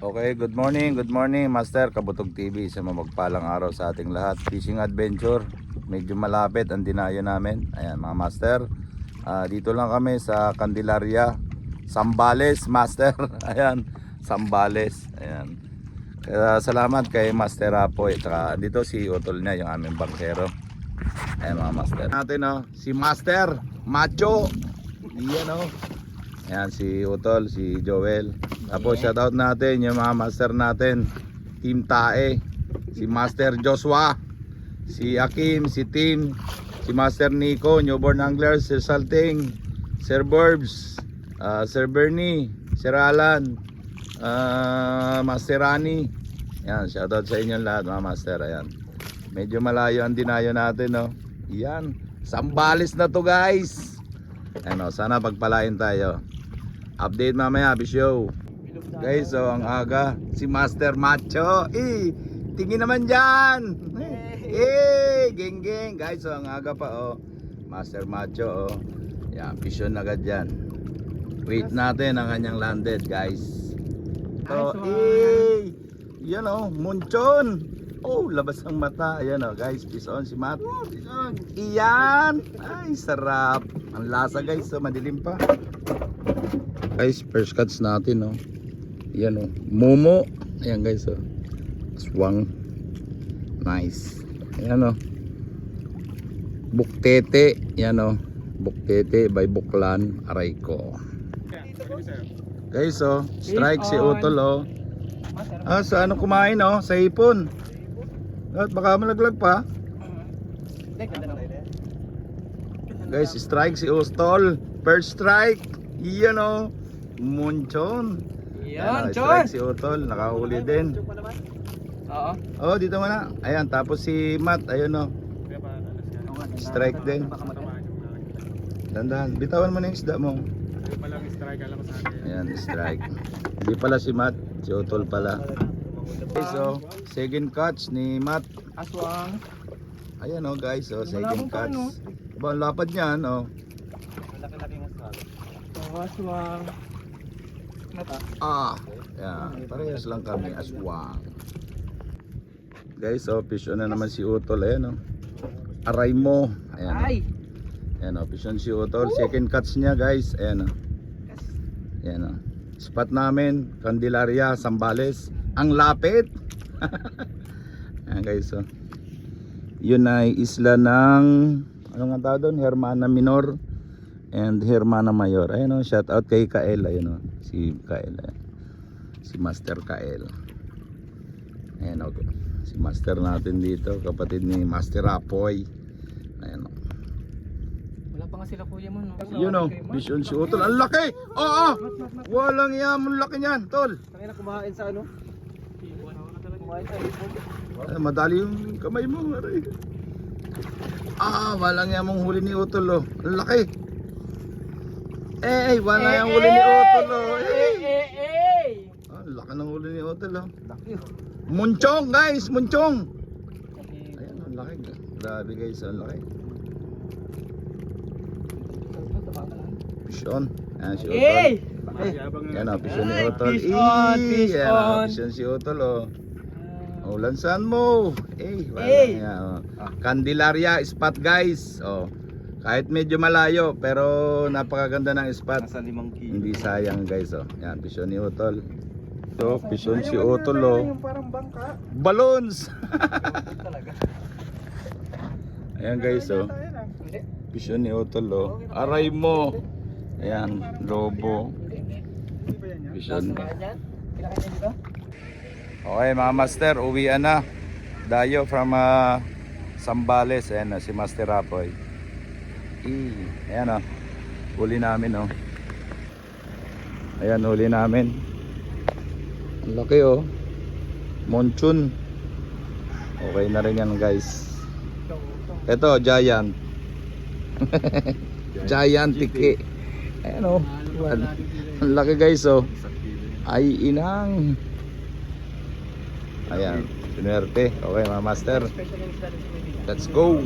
Okay, good morning Master Kabutog TV sa mapagpalang araw sa ating lahat. Fishing adventure, medyo malapit ang dinayo namin. Ayan mga Master, dito lang kami sa Candelaria, Zambales Master. Ayan, Zambales. Ayan. Kaya salamat kay Master Apoy. Dito si Utol niya, yung aming bangkero. Ayan mga Master. Natin si Master Macho. Yan Ayan si Utol, si Joel. Tapos shoutout natin yung mga master natin, Team Tae, si Master Joshua, si Akim, si Tim, si Master Nico, Newborn Angler, Sir Salting, Sir Burbs, Sir Bernie, Sir Alan, Master Rani. Yan, shoutout sa inyong lahat mga master. Ayan, medyo malayo ang dinayo natin Yan, Zambales na to guys. Ayan sana pagpalain tayo. Update mamaya, Bisyo. Guys, ang aga si Master Macho. Tingin naman dyan. Geng geng. Guys, ang aga pa Master Macho Yan, vision agad dyan. Wait natin ang kanyang landed, guys. Yan munchon. Labas ang mata. Ayan guys, pison si Matt. Iyan. Ay, sarap. Ang lasa guys, madilim pa. Guys, first cuts natin Yan Momo. Ayan guys Aswang. Nice. Ayan Buktete. Yan Buktete by Buklan. Aray ko. Guys strike si Utol sa kumain sa hipon. At baka malaglag pa. Guys, strike si Utol. First strike. Yan Munchon. Yan, strike si Utol, nakahuli din. Oo. Dito muna. Ayan, tapos si Matt, ayun strike din. Dandan, bitawan mo na yung isda mo. Ayan, strike. Hindi pala si Matt, si Utol pala. Okay, so second catch ni Matt. Aswang. Ayan guys, second catch. Ba, lapad niyan Laki-laki ng aswang. Aswang. Mata. Yan, parehas lang kami, aswang. Guys, fish on na naman si Utol. Ayan aray mo. Ayan Ayan fish on si Utol. Second catch niya guys. Ayan Ayan spot namin, Candelaria, Zambales. Ang lapit. Ayan guys yun ay isla ng ano nga tawag doon? Hermana Minor and Hermana Mayor. Ayan shout out kay Kael. Ayan si Kael. Si Master Kael. Ayan si Master natin dito, kapatid ni Master Apoy. Ayan wala pa nga sila kuya mo yun vision si Utol. Ang laki. Walang yamon laki niyan tol. Tangina kumain sa kumain sa madali yung kamay mo aray. Walang yamong huli ni Utol ang laki. Wala yung huli ni Utol laki ng huli ni Utol Munchong guys, munchong. Ayan ang laki. Grabe guys, ang laki. Fish on. Ayan si Utol. Ayan fish on ni Utol. Fish on si Utol lansan mo. Candelaria spot guys. Kahit medyo malayo pero napakaganda ng spot. Hindi sayang guys Yan fish on ni Utol. Fish on si Utol balloons. Ayan guys fish on ni Utol aray mo. Ayan lobo. Fish on. Okay mga master, uwian na. Dayo from Zambales. Ayan si Master Apoy. Ayan huli namin Ayan huli namin. Ang laki Monchun. Okay na rin yan guys. Ito giant. Giant tiki. Ayan ang laki guys ay inang. Ayan, sinwerte. Okay mga master, let's go.